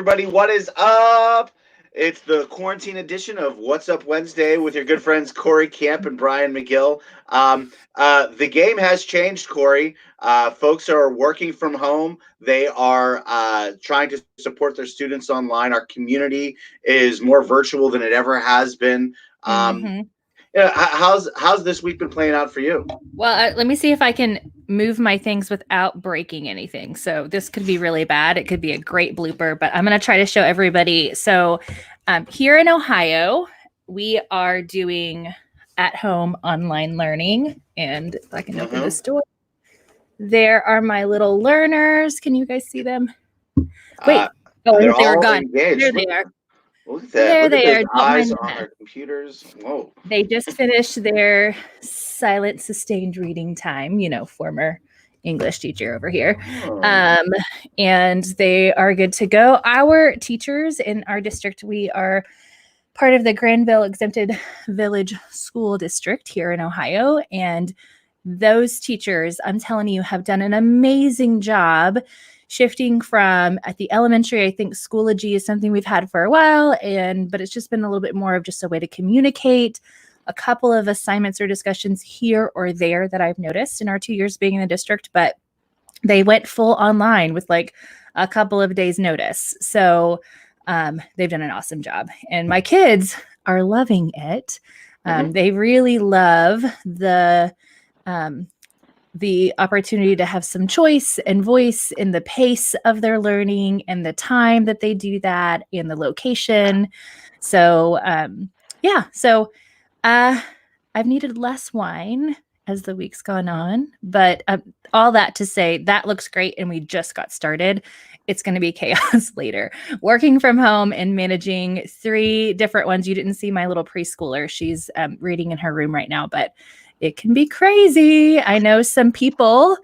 everybody. What is up? It's the quarantine edition of What's Up Wednesday with your good friends Cory Camp and Brian McGill. The game has changed, Cory. Folks are working from home. They are trying to support their students online. Our community is more virtual than it ever has been. Mm-hmm. Yeah, how's this week been playing out for you? Well, let me see if I can move my things without breaking anything. So this could be really bad. It could be a great blooper, but I'm going to try to show everybody. So here in Ohio, we are doing at-home online learning. And if I can open this door, there are my little learners. Can you guys see them? Wait. They're they were all gone. engaged. There they are. Look at that. There Look at they those are. Don't eyes mind on that. their computers. Whoa. They just finished their silent sustained reading time, former English teacher over here. And they are good to go. Our teachers in our district, we are part of the Granville Exempted Village School District here in Ohio. And those teachers, I'm telling you, have done an amazing job shifting from at the elementary. I think Schoology is something we've had for a while, but it's just been a little bit more of just a way to communicate. A couple of assignments or discussions here or there that I've noticed in our 2 years being in the district, but they went full online with like a couple of days notice. So they've done an awesome job, and my kids are loving it. They really love the opportunity to have some choice and voice in the pace of their learning and the time that they do that and the location. So, I've needed less wine as the week's gone on, but all that to say, that looks great. And we just got started. It's going to be chaos later. Working from home and managing 3 different ones. You didn't see my little preschooler. She's reading in her room right now, but it can be crazy. I know some people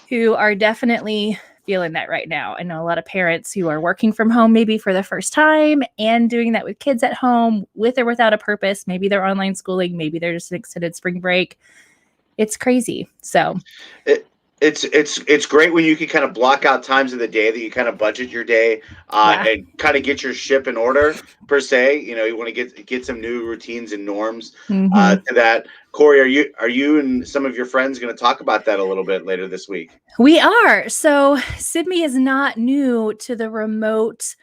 who are definitely feeling that right now. I know a lot of parents who are working from home maybe for the first time and doing that with kids at home with or without a purpose. Maybe they're online schooling. Maybe they're just an extended spring break. It's crazy. So it's great when you can kind of block out times of the day that you kind of budget your day and kind of get your ship in order per se. You want to get some new routines and norms to that. Cory, are you and some of your friends going to talk about that a little bit later this week? We are. So Sibme is not new to the remote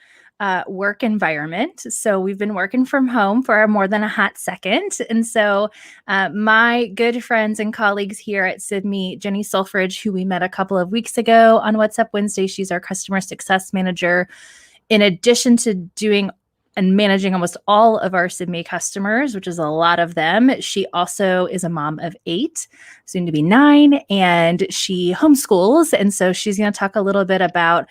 work environment. So we've been working from home for more than a hot second. And so my good friends and colleagues here at Sibme, Jenny Sulfridge, who we met a couple of weeks ago on What's Up Wednesday, she's our customer success manager. In addition to doing and managing almost all of our Sibme customers, which is a lot of them, she also is a mom of 8, soon to be 9, and she homeschools. And so she's going to talk a little bit about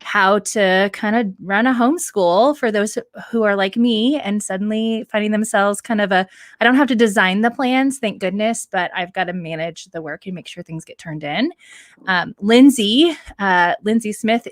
how to kind of run a homeschool for those who are like me and suddenly finding themselves I don't have to design the plans, thank goodness, but I've got to manage the work and make sure things get turned in. Lindsay Smith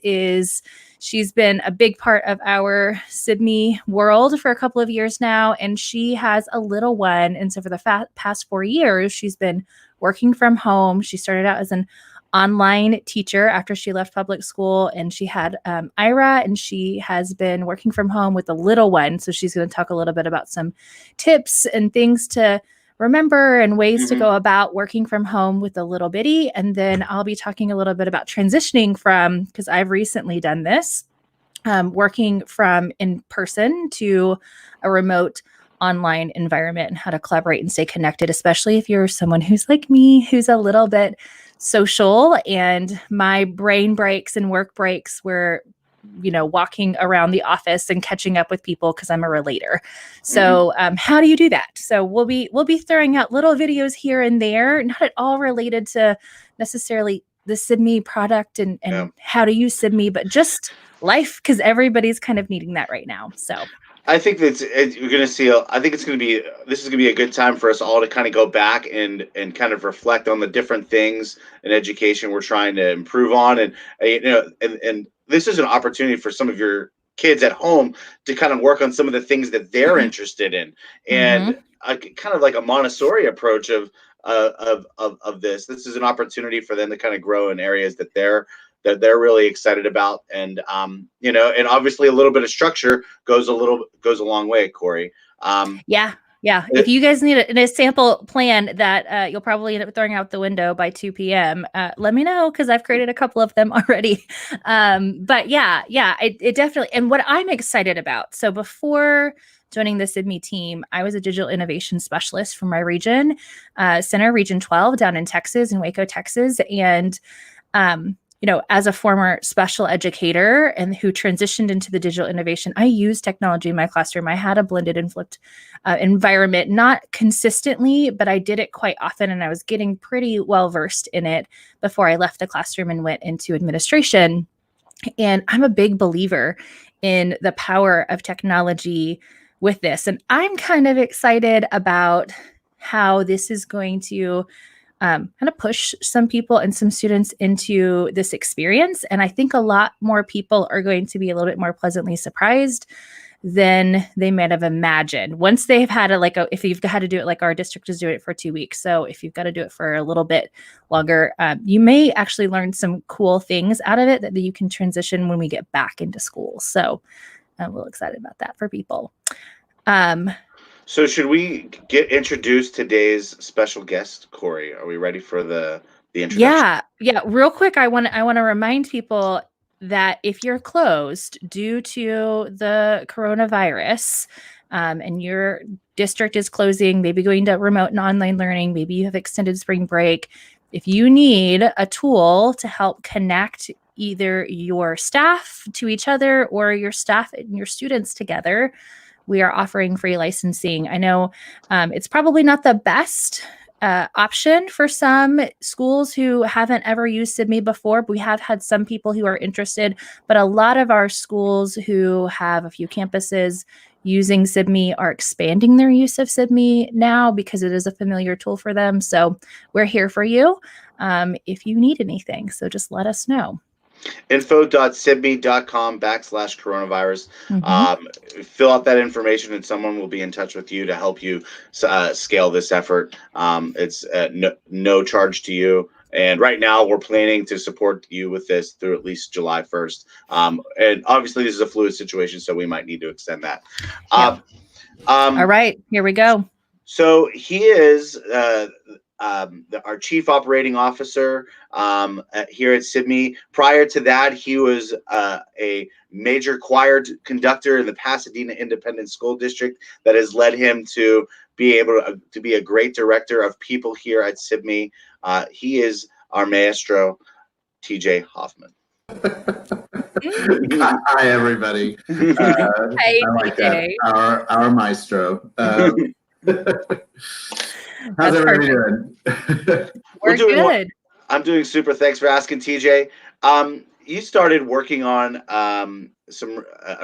she's been a big part of our Sibme world for a couple of years now, and she has a little one. And so for the past 4 years, she's been working from home. She started out as an online teacher after she left public school, and she had Ira, and she has been working from home with the little one. So she's going to talk a little bit about some tips and things to remember and ways to go about working from home with a little bitty. And then I'll be talking a little bit about transitioning from, because I've recently done this, working from in person to a remote online environment and how to collaborate and stay connected, especially if you're someone who's like me, who's a little bit social. And my brain breaks and work breaks were walking around the office and catching up with people because I'm a relator. So how do you do that? So we'll be throwing out little videos here and there, not at all related to necessarily the Sibme product and how to use Sibme, but just life, because everybody's kind of needing that right now. So I think that you're going to see. I think this is going to be a good time for us all to kind of go back and kind of reflect on the different things in education we're trying to improve on, and this is an opportunity for some of your kids at home to kind of work on some of the things that they're interested in, and kind of like a Montessori approach of this. This is an opportunity for them to kind of grow in areas that they're that they're really excited about. And and obviously a little bit of structure goes a long way, Cory. Yeah. If you guys need a sample plan that you'll probably end up throwing out the window by 2 p.m., let me know, because I've created a couple of them already. But it definitely, and what I'm excited about. So before joining the Sibme team, I was a digital innovation specialist for my region, Center Region 12 down in Texas, in Waco, Texas. And as a former special educator and who transitioned into the digital innovation, I used technology in my classroom. I had a blended and flipped environment, not consistently, but I did it quite often, and I was getting pretty well versed in it before I left the classroom and went into administration. And I'm a big believer in the power of technology with this. And I'm kind of excited about how this is going to kind of push some people and some students into this experience. And I think a lot more people are going to be a little bit more pleasantly surprised than they might have imagined. Once they've had if you've had to do it, like our district is doing it for 2 weeks. So if you've got to do it for a little bit longer, you may actually learn some cool things out of it that you can transition when we get back into school. So I'm a little excited about that for people. So should we get introduced today's special guest, Cory? Are we ready for the introduction? Yeah. Real quick, I want to remind people that if you're closed due to the coronavirus, and your district is closing, maybe going to remote and online learning, maybe you have extended spring break, if you need a tool to help connect either your staff to each other or your staff and your students together, we are offering free licensing. I know it's probably not the best option for some schools who haven't ever used Sibme before, but we have had some people who are interested. But a lot of our schools who have a few campuses using Sibme are expanding their use of Sibme now because it is a familiar tool for them. So we're here for you if you need anything. So just let us know. info.sibme.com/coronavirus. Fill out that information and someone will be in touch with you to help you scale this effort. It's no charge to you. And right now we're planning to support you with this through at least July 1st. And obviously this is a fluid situation, so we might need to extend that. All right, here we go. So he is our chief operating officer here at Sibme. Prior to that, he was a major choir conductor in the Pasadena Independent School District that has led him to be able to be a great director of people here at Sibme. He is our maestro, TJ Hoffmann. Hi, everybody. Hey, I like that. Our maestro. How's everybody doing? We're good. I'm doing super. Thanks for asking, TJ. You started working on a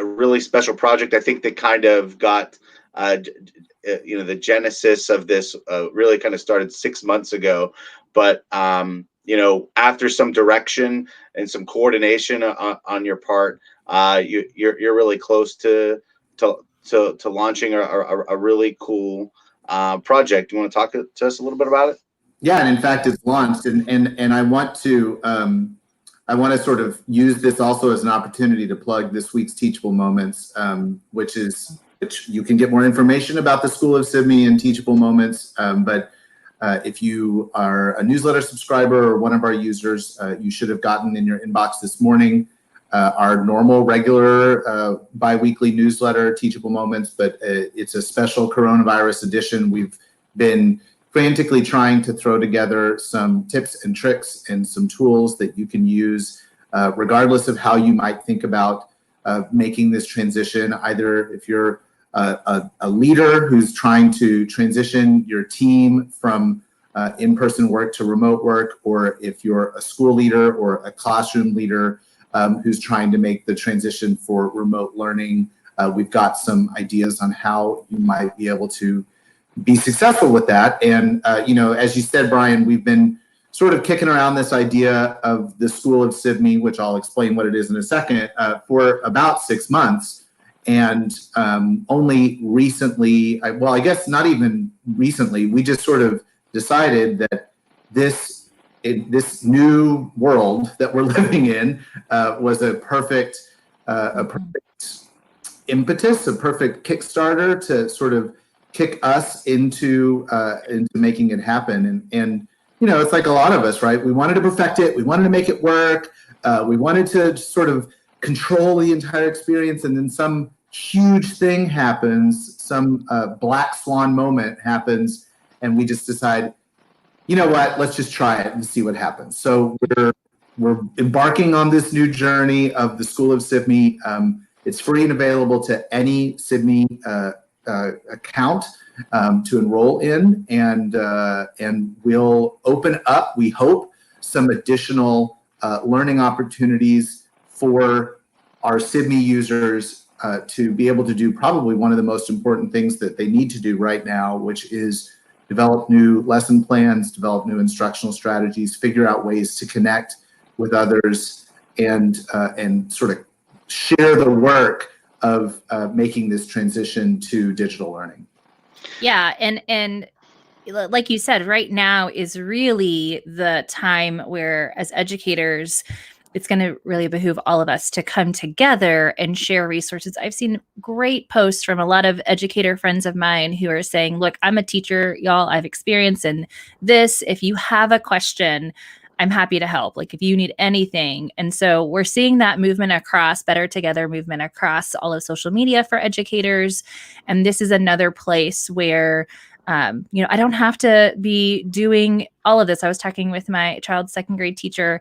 really special project. I think that kind of got the genesis of this really kind of started 6 months ago. But after some direction and some coordination on your part, you're really close to launching a really cool project. You want to talk to us a little bit about it? Yeah, and in fact, it's launched, and I want to sort of use this also as an opportunity to plug this week's Teachable Moments, which you can get more information about the School of Sibme and Teachable Moments. But if you are a newsletter subscriber or one of our users, you should have gotten in your inbox this morning our normal, regular, bi-weekly newsletter, Teachable Moments, but it's a special coronavirus edition. We've been frantically trying to throw together some tips and tricks and some tools that you can use regardless of how you might think about making this transition, either if you're a leader who's trying to transition your team from in-person work to remote work, or if you're a school leader or a classroom leader who's trying to make the transition for remote learning. We've got some ideas on how you might be able to be successful with that. And, as you said, Brian, we've been sort of kicking around this idea of the School of Sibme, which I'll explain what it is in a second, for about 6 months. And only recently, I guess not even recently, we just sort of decided that this this new world that we're living in was a perfect impetus, a perfect Kickstarter to sort of kick us into making it happen. And you know, it's like a lot of us, right? We wanted to perfect it. We wanted to make it work. We wanted to sort of control the entire experience. And then some huge thing happens, some black swan moment happens, and we just decide, you know what, let's just try it and see what happens. So we're embarking on this new journey of the School of Sibme. It's free and available to any Sibme account to enroll in, and we'll open up, we hope, some additional learning opportunities for our Sibme users to be able to do probably one of the most important things that they need to do right now, which is develop new lesson plans, develop new instructional strategies, figure out ways to connect with others, and sort of share the work of making this transition to digital learning. Yeah, and like you said, right now is really the time where, as educators, it's going to really behoove all of us to come together and share resources. I've seen great posts from a lot of educator friends of mine who are saying, look, I'm a teacher, y'all, I've experience in this. If you have a question, I'm happy to help. Like if you need anything. And so we're seeing that movement across, Better Together movement across all of social media for educators. And this is another place where you know, I don't have to be doing all of this. I was talking with my child's second grade teacher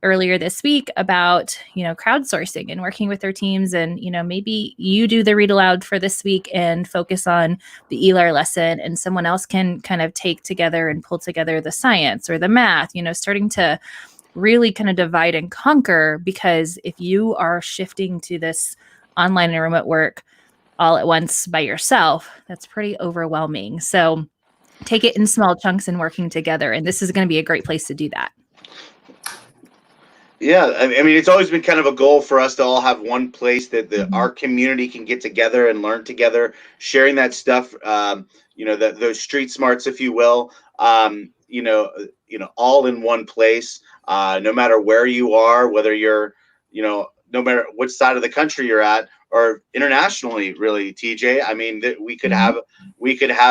earlier this week about, you know, crowdsourcing and working with their teams. And, you know, maybe you do the read aloud for this week and focus on the ELAR lesson, and someone else can kind of take together and pull together the science or the math, you know, starting to really kind of divide and conquer. Because if you are shifting to this online and remote work all at once by yourself, that's pretty overwhelming. So take it in small chunks and working together. And this is going to be a great place to do that. Yeah, I mean, it's always been kind of a goal for us to all have one place that our community can get together and learn together, sharing that stuff, you know, those street smarts, if you will, you know, all in one place, no matter where you are, whether you're, you know, no matter which side of the country you're at, or internationally, really, TJ. I mean, we could have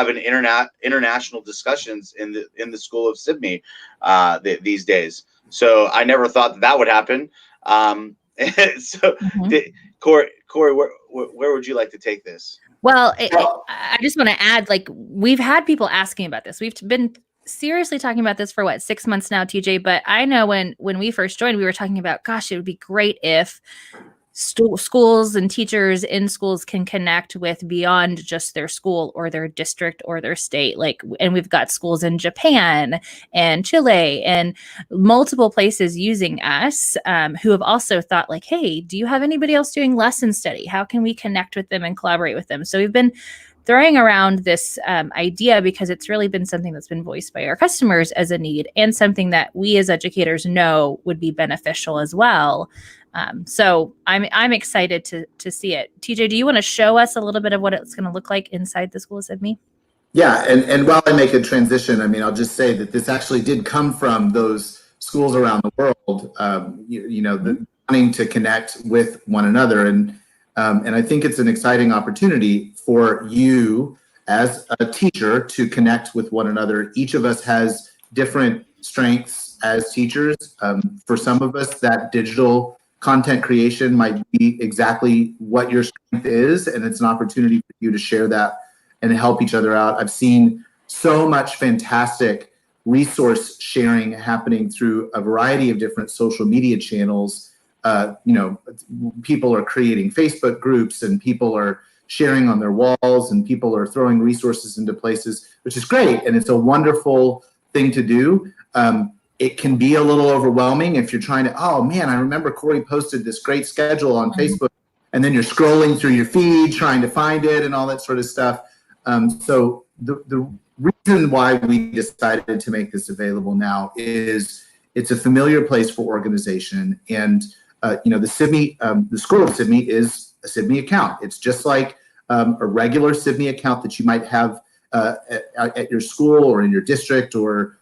an international discussions in the School of Sibme these days. So I never thought that would happen. So, Cory, where would you like to take this? Well, I just want to add, like, we've had people asking about this. We've been seriously talking about this for 6 months now, TJ. But I know when we first joined, we were talking about, gosh, it would be great if schools and teachers in schools can connect with beyond just their school or their district or their state. Like, and we've got schools in Japan and Chile and multiple places using us, who have also thought like, hey, do you have anybody else doing lesson study? How can we connect with them and collaborate with them? So we've been throwing around this idea because it's really been something that's been voiced by our customers as a need, and something that we as educators know would be beneficial as well. So I'm excited to see it. TJ, do you want to show us a little bit of what it's going to look like inside the School of Sibme? Yeah, and while I make a transition, I mean, I'll just say that this actually did come from those schools around the world, you know, the wanting to connect with one another. And I think it's an exciting opportunity for you as a teacher to connect with one another. Each of us has different strengths as teachers. For some of us, that digital content creation might be exactly what your strength is, and it's an opportunity for you to share that and help each other out. I've seen so much fantastic resource sharing happening through a variety of different social media channels. You know, people are creating Facebook groups, and people are sharing on their walls, and people are throwing resources into places, which is great, and it's a wonderful thing to do. It can be a little overwhelming if you're trying to, oh man, I remember Cory posted this great schedule on Facebook, and then you're scrolling through your feed trying to find it and all that sort of stuff. So the reason why we decided to make this available now is it's a familiar place for organization. And you know, the Sibme, the School of Sibme is a Sibme account. It's just like a regular Sibme account that you might have at your school or in your district or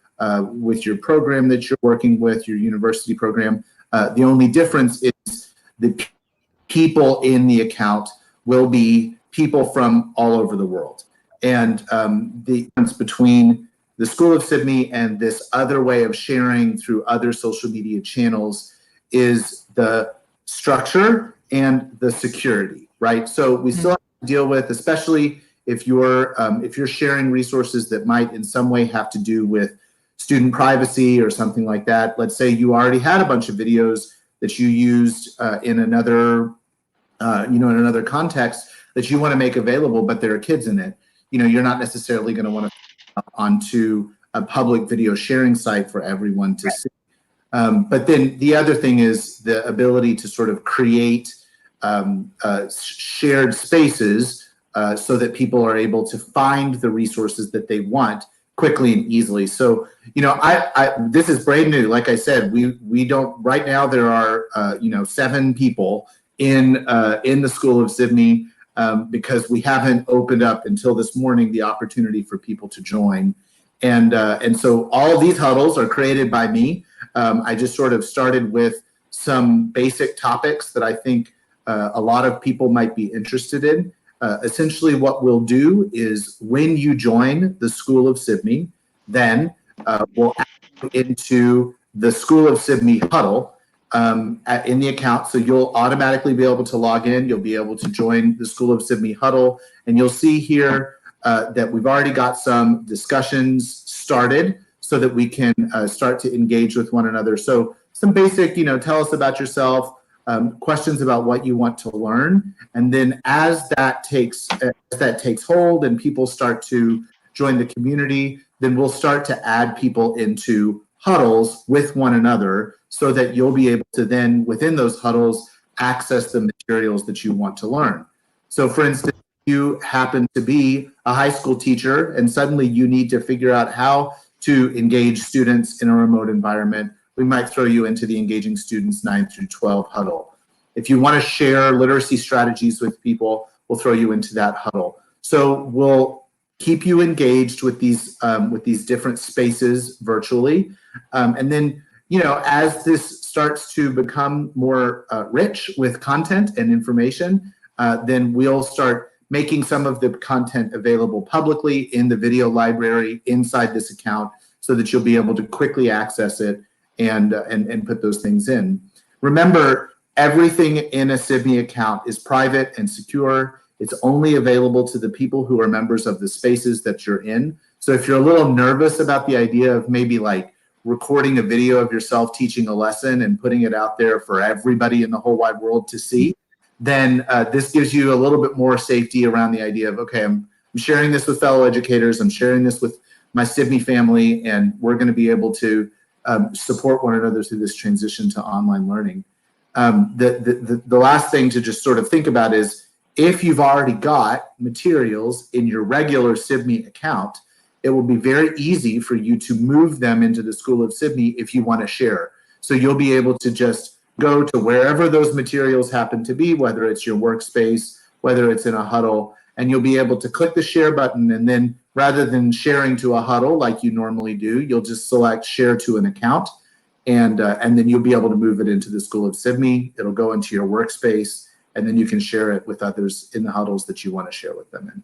with your program that you're working with, your university program. The only difference is the people in the account will be people from all over the world. And the difference between the School of Sibme and this other way of sharing through other social media channels is the structure and the security, right? So we still have to deal with, especially if you're sharing resources that might in some way have to do with student privacy or something like that. Let's say you already had a bunch of videos that you used in another in another context that you want to make available, but there are kids in it. You're not necessarily going to want to onto a public video sharing site for everyone to see. But then the other thing is the ability to sort of create shared spaces so that people are able to find the resources that they want quickly and easily. So, this is brand new. Like I said, we don't right now. There are 7 people in the School of Sibme because we haven't opened up until this morning the opportunity for people to join. And so all of these huddles are created by me. I just sort of started with some basic topics that I think a lot of people might be interested in. Essentially what we'll do is when you join the School of Sibme, then we'll add you into the School of Sibme huddle in the account. So you'll automatically be able to log in. You'll be able to join the School of Sibme huddle. And you'll see here that we've already got some discussions started so that we can start to engage with one another. So some basic, tell us about yourself, questions about what you want to learn. And then as that takes hold and people start to join the community, then we'll start to add people into huddles with one another so that you'll be able to then, within those huddles, access the materials that you want to learn. So for instance, you happen to be a high school teacher and suddenly you need to figure out how to engage students in a remote environment, we might throw you into the Engaging Students 9 through 12 huddle. If you want to share literacy strategies with people, we'll throw you into that huddle. So we'll keep you engaged with these different spaces virtually. And then, as this starts to become more rich with content and information, then we'll start making some of the content available publicly in the video library inside this account so that you'll be able to quickly access it and put those things in. Remember, everything in a Sibme account is private and secure. It's only available to the people who are members of the spaces that you're in. So if you're a little nervous about the idea of maybe like recording a video of yourself teaching a lesson and putting it out there for everybody in the whole wide world to see, then this gives you a little bit more safety around the idea of, okay, I'm sharing this with fellow educators, I'm sharing this with my Sibme family, and we're going to be able to support one another through this transition to online learning. The last thing to just sort of think about is if you've already got materials in your regular Sibme account, it will be very easy for you to move them into the School of Sibme if you want to share. So you'll be able to just go to wherever those materials happen to be, whether it's your workspace, whether it's in a huddle, and you'll be able to click the share button, and then rather than sharing to a huddle like you normally do, you'll just select share to an account, and then you'll be able to move it into the School of Sibme. It'll go into your workspace, and then you can share it with others in the huddles that you want to share with them in.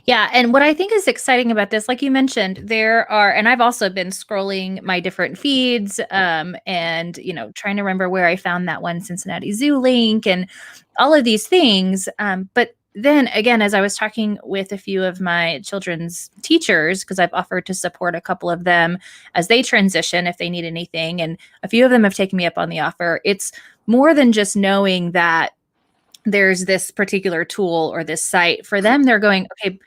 Yeah. And what I think is exciting about this, like you mentioned, there are, and I've also been scrolling my different feeds and, trying to remember where I found that one Cincinnati Zoo link and all of these things. But then again, as I was talking with a few of my children's teachers, because I've offered to support a couple of them as they transition, if they need anything, and a few of them have taken me up on the offer, it's more than just knowing that there's this particular tool or this site. For them, they're going, okay,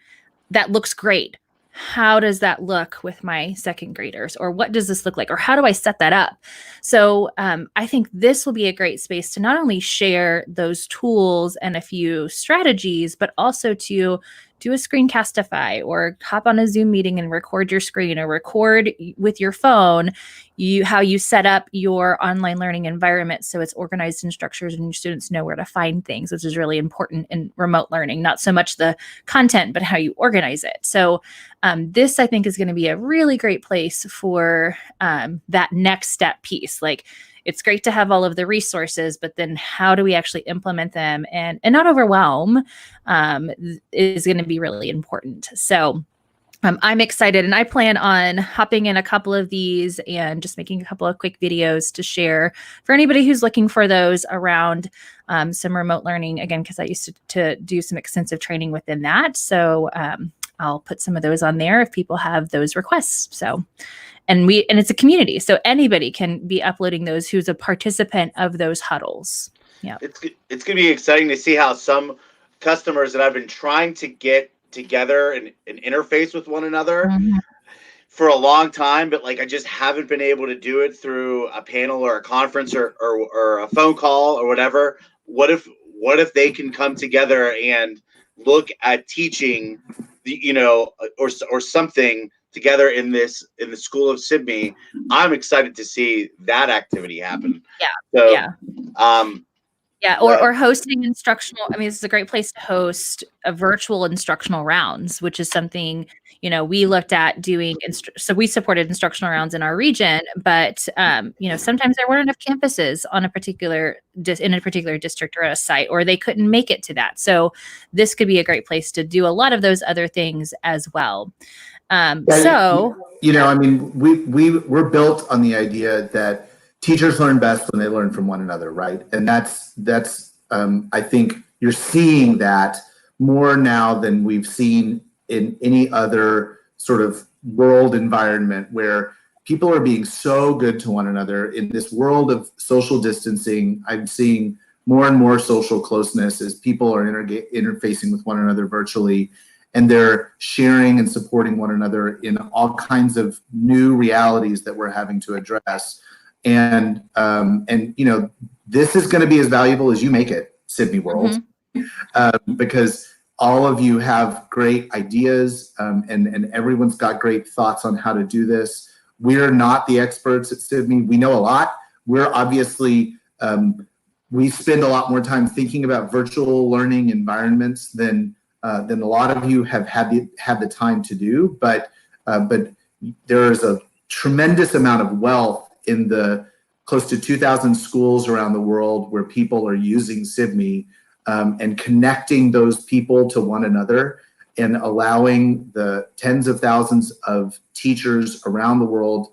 that looks great. How does that look with my second graders? Or what does this look like? Or how do I set that up? So I think this will be a great space to not only share those tools and a few strategies, but also to do a screencastify or hop on a Zoom meeting and record your screen, or record with your phone how you set up your online learning environment so it's organized and structured and your students know where to find things, which is really important in remote learning. Not so much the content, but how you organize it. So this, I think, is going to be a really great place for that next step piece. Like, it's great to have all of the resources, but then how do we actually implement them and not overwhelm is going to be really important. So I'm excited, and I plan on hopping in a couple of these and just making a couple of quick videos to share for anybody who's looking for those around some remote learning, again, because I used to do some extensive training within that. So I'll put some of those on there if people have those requests. So, and it's a community, so anybody can be uploading those who's a participant of those huddles. Yeah, it's going to be exciting to see how some customers that I've been trying to get together and interface with one another for a long time, but like I just haven't been able to do it through a panel or a conference or a phone call or whatever. What if they can come together and look at teaching or something together in the School of Sibme? I'm excited to see that activity happen. Or hosting instructional. I mean, this is a great place to host a virtual instructional rounds, which is something, we looked at doing. So we supported instructional rounds in our region, but, sometimes there weren't enough campuses on in a particular district or a site, or they couldn't make it to that. So this could be a great place to do a lot of those other things as well. I mean, we're built on the idea that teachers learn best when they learn from one another, right? And that's I think you're seeing that more now than we've seen in any other sort of world environment, where people are being so good to one another. In this world of social distancing, I'm seeing more and more social closeness as people are interfacing with one another virtually, and they're sharing and supporting one another in all kinds of new realities that we're having to address. And this is going to be as valuable as you make it, Sibme World, because all of you have great ideas, and everyone's got great thoughts on how to do this. We're not the experts at Sibme. We know a lot. We're obviously, we spend a lot more time thinking about virtual learning environments than a lot of you have had the time to do. But there is a tremendous amount of wealth in the close to 2,000 schools around the world where people are using Sibme, and connecting those people to one another and allowing the tens of thousands of teachers around the world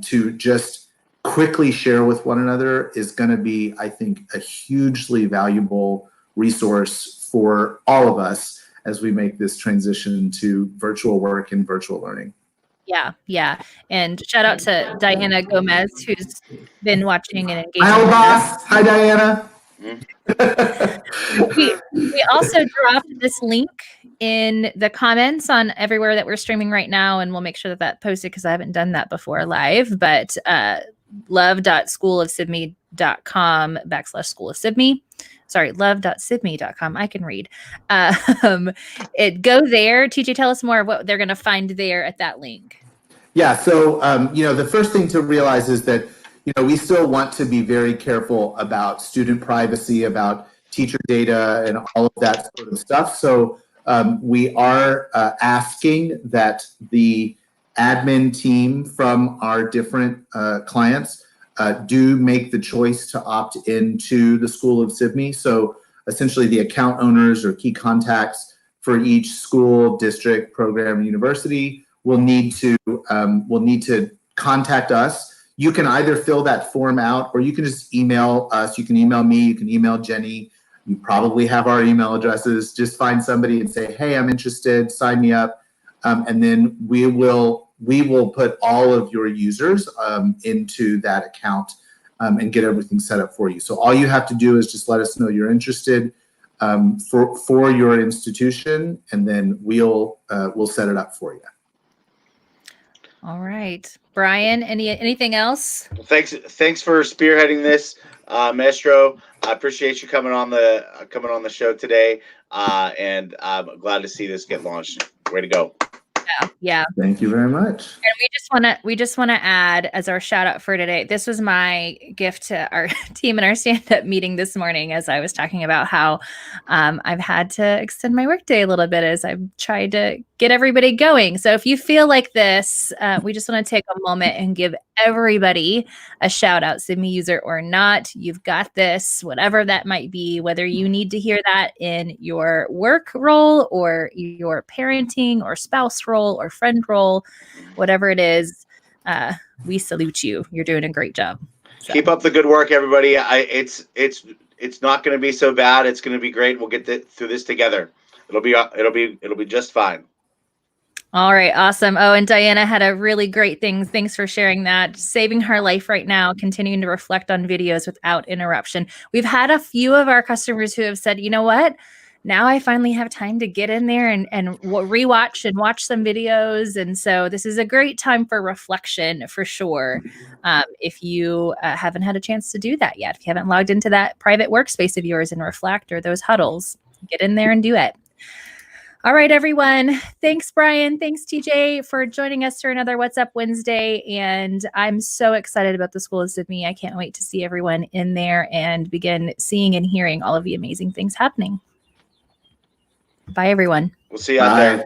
to just quickly share with one another is going to be, I think, a hugely valuable resource for all of us as we make this transition to virtual work and virtual learning. Yeah. And shout out to Diana Gomez, who's been watching and engaging. Hi, boss. Hi, Diana. We also dropped this link in the comments on everywhere that we're streaming right now, and we'll make sure that posted, because I haven't done that before live. But love.schoolofsibme.com/School of Sibme. Sorry, love.sibme.com. I can read. Go there. TJ, tell us more of what they're going to find there at that link. Yeah, so, the first thing to realize is that, we still want to be very careful about student privacy, about teacher data, and all of that sort of stuff. So we are asking that the admin team from our different clients do make the choice to opt into the School of Sibme. So essentially the account owners or key contacts for each school, district, program, and university will need to contact us. You can either fill that form out, or you can just email us. You can email me, you can email Jenny. You probably have our email addresses. Just find somebody and say, hey, I'm interested, sign me up. And then we will put all of your users into that account and get everything set up for you. So all you have to do is just let us know you're interested for your institution, and then we'll set it up for you. All right, Brian, anything else? Thanks for spearheading this, Maestro. I appreciate you coming on the show today, and I'm glad to see this get launched. Way to go! Yeah. Thank you very much. And we just want to add as our shout out for today. This was my gift to our team and our stand-up meeting this morning, as I was talking about how I've had to extend my workday a little bit as I've tried to get everybody going. So if you feel like this, we just want to take a moment and give everybody a shout out, Sibme user or not. You've got this, whatever that might be, whether you need to hear that in your work role or your parenting or spouse role or friend role, whatever it is, we salute you. You're doing a great job. So. Keep up the good work, everybody. It's not going to be so bad. It's going to be great. We'll get through this together. It'll be just fine. All right. Awesome. Oh, and Diana had a really great thing. Thanks for sharing that. Saving her life right now, continuing to reflect on videos without interruption. We've had a few of our customers who have said, you know what? Now I finally have time to get in there and rewatch and watch some videos. And so this is a great time for reflection for sure. If you haven't had a chance to do that yet, if you haven't logged into that private workspace of yours and reflect, or those huddles, get in there and do it. All right, everyone. Thanks, Brian. Thanks, TJ, for joining us for another What's Up Wednesday. And I'm so excited about the School of Sibme. I can't wait to see everyone in there and begin seeing and hearing all of the amazing things happening. Bye, everyone. We'll see you out there.